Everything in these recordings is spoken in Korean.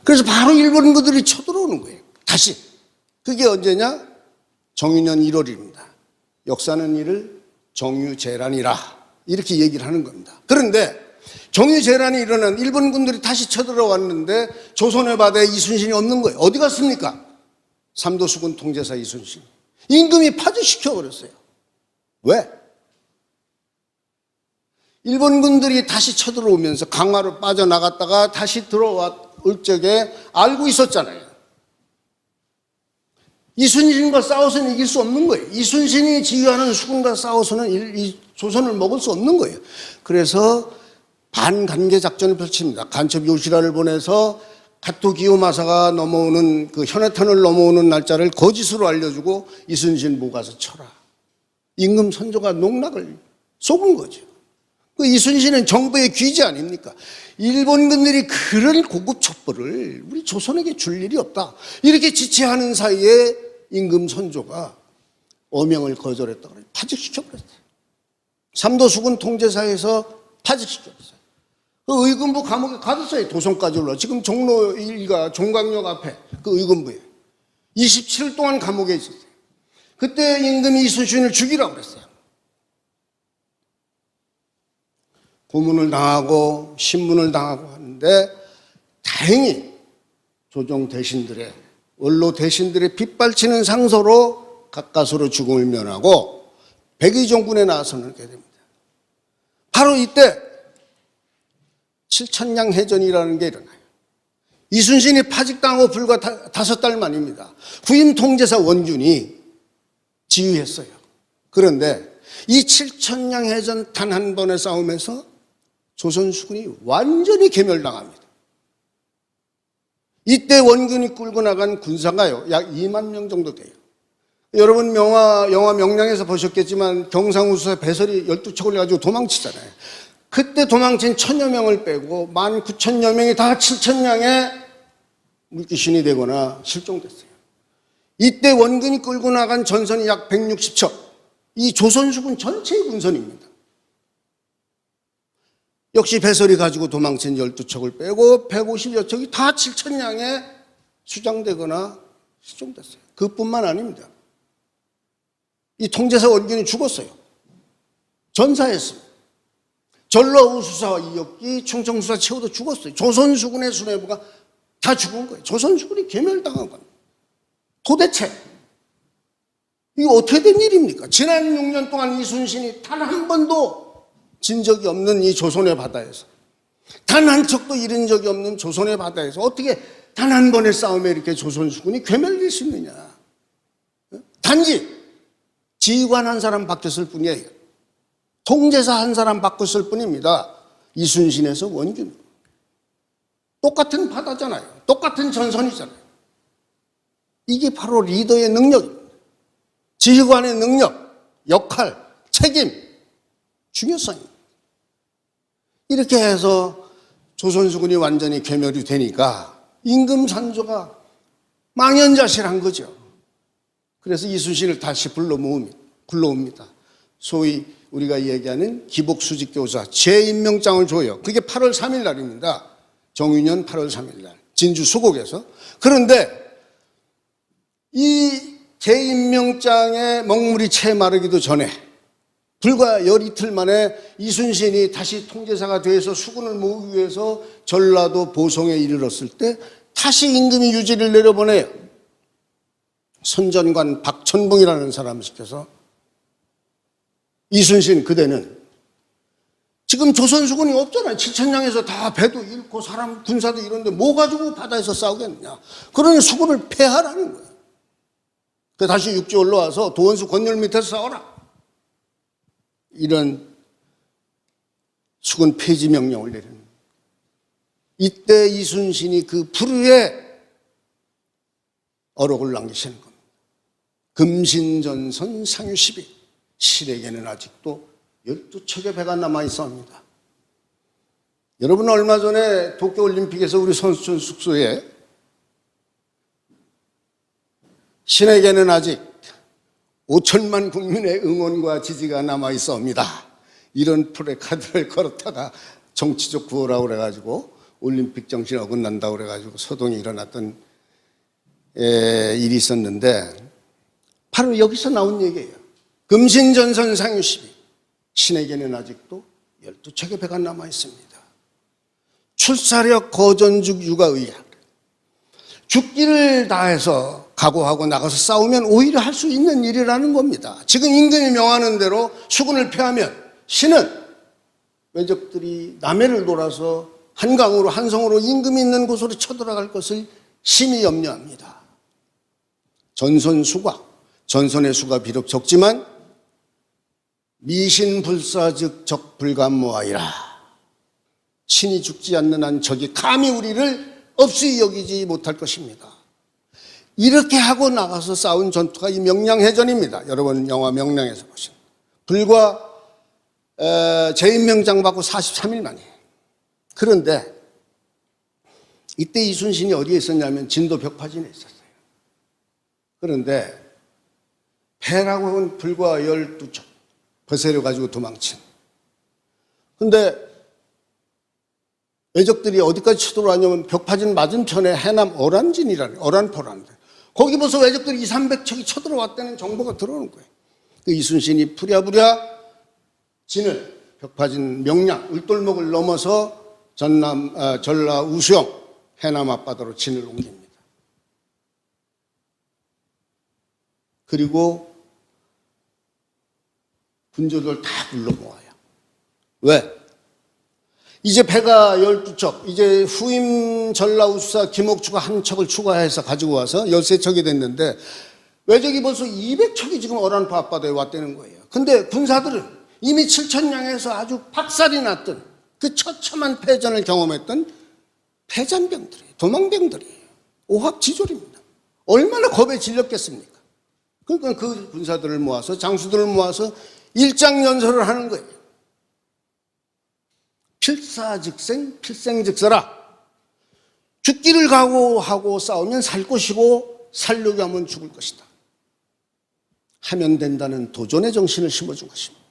그래서 바로 일본군들이 쳐들어오는 거예요. 다시. 그게 언제냐? 정유년 1월입니다. 역사는 이를 정유재란이라 이렇게 얘기를 하는 겁니다. 그런데 정유재란이 일어난 일본군들이 다시 쳐들어왔는데 조선의 바다에 이순신이 없는 거예요. 어디 갔습니까? 삼도수군 통제사 이순신. 임금이 파직시켜버렸어요. 왜? 일본군들이 다시 쳐들어오면서 강화로 빠져나갔다가 다시 들어올 적에 알고 있었잖아요. 이순신과 싸워서는 이길 수 없는 거예요. 이순신이 지휘하는 수군과 싸워서는 이 조선을 먹을 수 없는 거예요. 그래서 반간계 작전을 펼칩니다. 간첩 요시라를 보내서 가토 기요마사가 넘어오는 그 현해탄을 넘어오는 날짜를 거짓으로 알려주고 이순신 모가서 쳐라. 임금 선조가 농락을 속은 거죠. 그 이순신은 정부의 귀재 아닙니까? 일본군들이 그런 고급 첩보를 우리 조선에게 줄 일이 없다. 이렇게 지체하는 사이에 임금 선조가 어명을 거절했다고 파직시켜버렸어요. 삼도수군 통제사에서 파직시켰어요. 그 의금부 감옥에 가뒀어요. 도성까지 올라. 지금 종로 1가 종강역 앞에 그 의금부에 27일 동안 감옥에 있었어요. 그때 임금이 이순신을 죽이라고 그랬어요. 고문을 당하고 신문을 당하고 하는데 다행히 조정 대신들의 원로 대신들의 빗발치는 상소로 가까스로 죽음을 면하고 백의종군에 나서게 됩니다. 바로 이때 칠천량 해전이라는 게 일어나요. 이순신이 파직당하고 불과 5달 만입니다. 후임 통제사 원균이 지휘했어요. 그런데 이 칠천량 해전 단 한 번의 싸움에서 조선 수군이 완전히 괴멸당합니다. 이때 원균이 끌고 나간 군사가요, 약 2만 명 정도 돼요. 여러분 영화 명량에서 보셨겠지만 경상우수의 배설이 12척을 가지고 도망치잖아요. 그때 도망친 1000여 명을 빼고 19,000여 명이 다 칠천량에 물귀신이 되거나 실종됐어요. 이때 원균이 끌고 나간 전선이 약 160척. 이 조선수군 전체의 군선입니다. 역시 배설이 가지고 도망친 12척을 빼고 150여 척이 다 칠천량에 수장되거나 실종됐어요. 그뿐만 아닙니다. 이 통제사 원균이 죽었어요. 전사했습니다. 전라우수사 이혁기, 충청수사 최호도 죽었어요. 조선수군의 수뇌부가 다 죽은 거예요. 조선수군이 괴멸당한 겁니다. 도대체 이거 어떻게 된 일입니까? 지난 6년 동안 이순신이 단 한 번도 진 적이 없는 이 조선의 바다에서, 단 한 척도 잃은 적이 없는 조선의 바다에서 어떻게 단 한 번의 싸움에 이렇게 조선수군이 괴멸될 수 있느냐. 단지 지휘관 한 사람 바뀌었을 뿐이에요. 통제사 한 사람 바꿨을 뿐입니다. 이순신에서 원균. 똑같은 바다잖아요. 똑같은 전선이잖아요. 이게 바로 리더의 능력입니다. 지휘관의 능력, 역할, 책임, 중요성입니다. 이렇게 해서 조선수군이 완전히 괴멸이 되니까 임금 선조가 망연자실한 거죠. 그래서 이순신을 다시 불러옵니다. 소위 우리가 얘기하는 기복수직교사 재임명장을 줘요. 그게 8월 3일 날입니다. 정유년 8월 3일 날 진주 수곡에서. 그런데 이 재임명장의 먹물이 채 마르기도 전에 불과 열이틀 만에 이순신이 다시 통제사가 돼서 수군을 모으기 위해서 전라도 보성에 이르렀을 때 다시 임금이 유지를 내려보내요. 선전관 박천봉이라는 사람을 시켜서 이순신 그대는 지금 조선수군이 없잖아요. 칠천량에서 다 배도 잃고 사람 군사도 이런데 뭐 가지고 바다에서 싸우겠느냐. 그러니 수군을 폐하라는 거예요. 그래서 다시 육지 올라와서 도원수 권율 밑에서 싸워라. 이런 수군 폐지 명령을 내리는 거예요. 이때 이순신이 그 불후에 어록을 남기시는 겁니다. 금신전선 상유12. 실에게는 아직도 12척의 배가 남아있습니다. 여러분 얼마 전에 도쿄올림픽에서 우리 선수촌 숙소에 신에게는 아직 5천만 국민의 응원과 지지가 남아있습니다. 이런 플래카드를 걸었다가 정치적 구호라고 그래가지고 올림픽 정신에 어긋난다고 그래가지고 소동이 일어났던 일이 있었는데 바로 여기서 나온 얘기예요. 금신전선 상유시비. 신에게는 아직도 12척의 배가 남아 있습니다. 출사력 거전죽 육아의학. 죽기를 다해서 각오하고 나가서 싸우면 오히려 할 수 있는 일이라는 겁니다. 지금 임금이 명하는 대로 수군을 패하면 신은 외적들이 남해를 돌아서 한강으로 한성으로 임금이 있는 곳으로 쳐들어갈 것을 심히 염려합니다. 전선수가, 전선의 수가 비록 적지만 미신불사즉 적불감모하이라. 신이 죽지 않는 한 적이 감히 우리를 없이 여기지 못할 것입니다. 이렇게 하고 나가서 싸운 전투가 이 명량해전입니다. 여러분 영화 명량에서 보신. 불과 재임명장 받고 43일 만이에요. 그런데 이때 이순신이 어디에 있었냐면 진도 벽파진에 있었어요. 그런데 배라고 하면 불과 12척 거세려 가지고 도망친. 근데 외적들이 어디까지 쳐들어왔냐면 벽파진 맞은편에 해남 어란진이라는 어란포라는데 거기 벌써 외적들이 200~300척이 쳐들어왔다는 정보가 들어오는 거예요. 그 이순신이 부랴부랴 진을 벽파진 명량 을돌목을 넘어서 전라 우수영 해남 앞바다로 진을 옮깁니다. 그리고 군주들 다 불러 모아요. 왜? 이제 배가 12척, 이제 후임 전라우수사 김옥주가 한 척을 추가해서 가지고 와서 13척이 됐는데 외적이 벌써 200척이 지금 어란포 앞바다에 왔다는 거예요. 근데 군사들은 이미 7천량에서 아주 박살이 났던 그 처참한 패전을 경험했던 패잔병들이에요. 도망병들이에요. 오합지졸입니다. 얼마나 겁에 질렸겠습니까? 그러니까 그 군사들을 모아서 장수들을 모아서 일장연설을 하는 거예요. 필사즉생, 필생즉사라. 죽기를 각오하고 싸우면 살 것이고 살려고 하면 죽을 것이다. 하면 된다는 도전의 정신을 심어준 것입니다.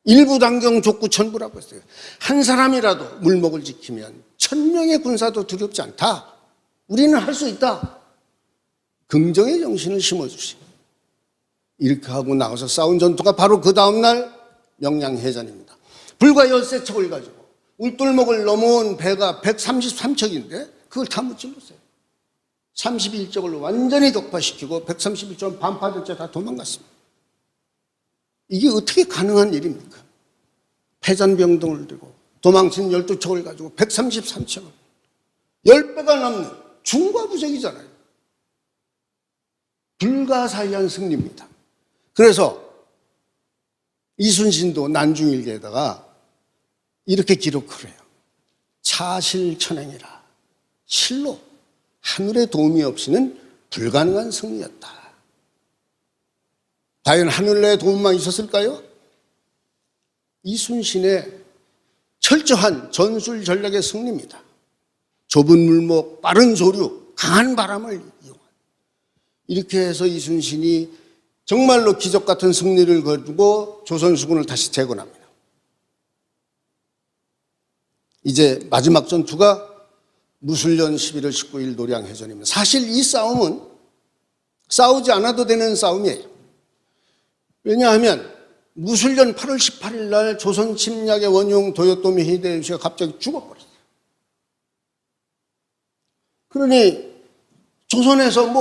일부당경 족구천부라고 했어요. 한 사람이라도 물목을 지키면 1000명의 군사도 두렵지 않다. 우리는 할 수 있다. 긍정의 정신을 심어주십니다. 이렇게 하고 나가서 싸운 전투가 바로 그 다음날 명량해전입니다. 불과 13척을 가지고 울돌목을 넘어온 배가 133척인데 그걸 다 무찔렀어요. 31척을 완전히 격파시키고 131척은 반파된 채 다 도망갔습니다. 이게 어떻게 가능한 일입니까? 패잔병동을 들고 도망친 12척을 가지고 133척을 10배가 넘는 중과부적이잖아요. 불가사의한 승리입니다. 그래서 이순신도 난중일기에다가 이렇게 기록을 해요. 차실천행이라. 실로 하늘의 도움이 없이는 불가능한 승리였다. 과연 하늘의 도움만 있었을까요? 이순신의 철저한 전술 전략의 승리입니다. 좁은 물목, 빠른 조류, 강한 바람을 이용한. 이렇게 해서 이순신이 정말로 기적 같은 승리를 거두고 조선수군을 다시 재건합니다. 이제 마지막 전투가 무술년 11월 19일 노량해전입니다. 사실 이 싸움은 싸우지 않아도 되는 싸움이에요. 왜냐하면 무술년 8월 18일 날 조선 침략의 원흉 도요토미 히데요시가 갑자기 죽어버렸어요. 그러니 조선에서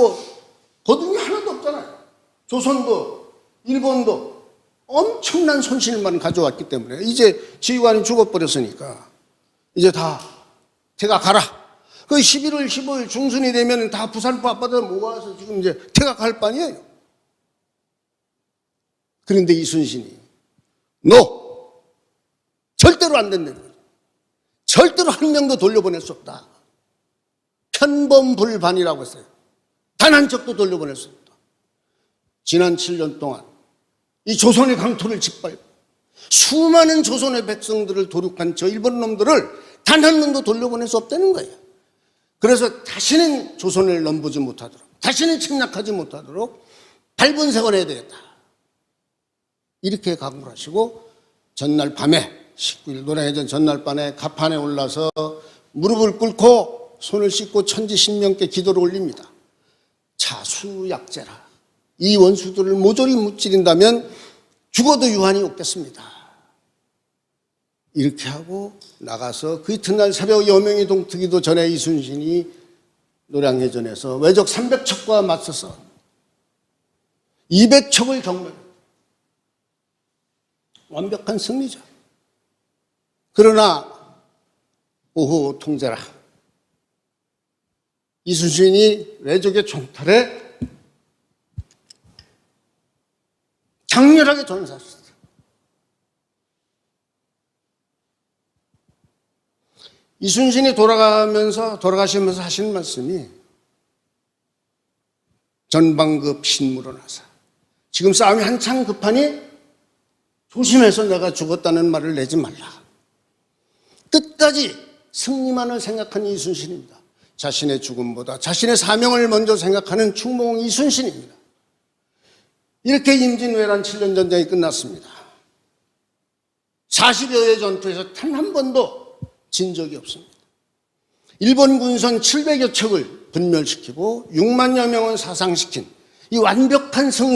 거둔 게 하나도 없잖아요. 조선도 일본도 엄청난 손실만 가져왔기 때문에 이제 지휘관이 죽어버렸으니까 이제 다 퇴각하라. 그 11월 15일 중순이 되면 다 부산포 앞바다에 모아서 지금 이제 퇴각할 판이에요. 그런데 이순신이 절대로 안 된다는 거예요. 절대로 한 명도 돌려보낼 수 없다. 편범불반이라고 했어요. 단 한 척도 돌려보낼 수 없다. 지난 7년 동안 이 조선의 강토를 짓밟고 수많은 조선의 백성들을 도륙한 저 일본 놈들을 단 한 놈도 돌려보낼 수 없다는 거예요. 그래서 다시는 조선을 넘보지 못하도록, 다시는 침략하지 못하도록 발본색을 해야 되겠다. 이렇게 각오를 하시고 전날 밤에 19일 노량해전 전날 밤에 갑판에 올라서 무릎을 꿇고 손을 씻고 천지신명께 기도를 올립니다. 자수약제라. 이 원수들을 모조리 무찌른다면 죽어도 유한이 없겠습니다. 이렇게 하고 나가서 그 이튿날 새벽 여명이 동트기도 전에 이순신이 노량해전에서 외적 300척과 맞서서 200척을 경멸. 완벽한 승리죠. 그러나 오호 통제라. 이순신이 외적의 총탈에 장렬하게 전사했습니다. 이순신이 돌아가시면서 하신 말씀이 전방급 신물어나사. 지금 싸움이 한창 급하니 조심해서 내가 죽었다는 말을 내지 말라. 끝까지 승리만을 생각한 이순신입니다. 자신의 죽음보다 자신의 사명을 먼저 생각하는 충무공 이순신입니다. 이렇게 임진왜란 7년 전쟁이 끝났습니다. 40여회 전투에서 단 한 번도 진 적이 없습니다. 일본 군선 700여 척을 분멸시키고 6만여 명은 사상시킨 이 완벽한 승리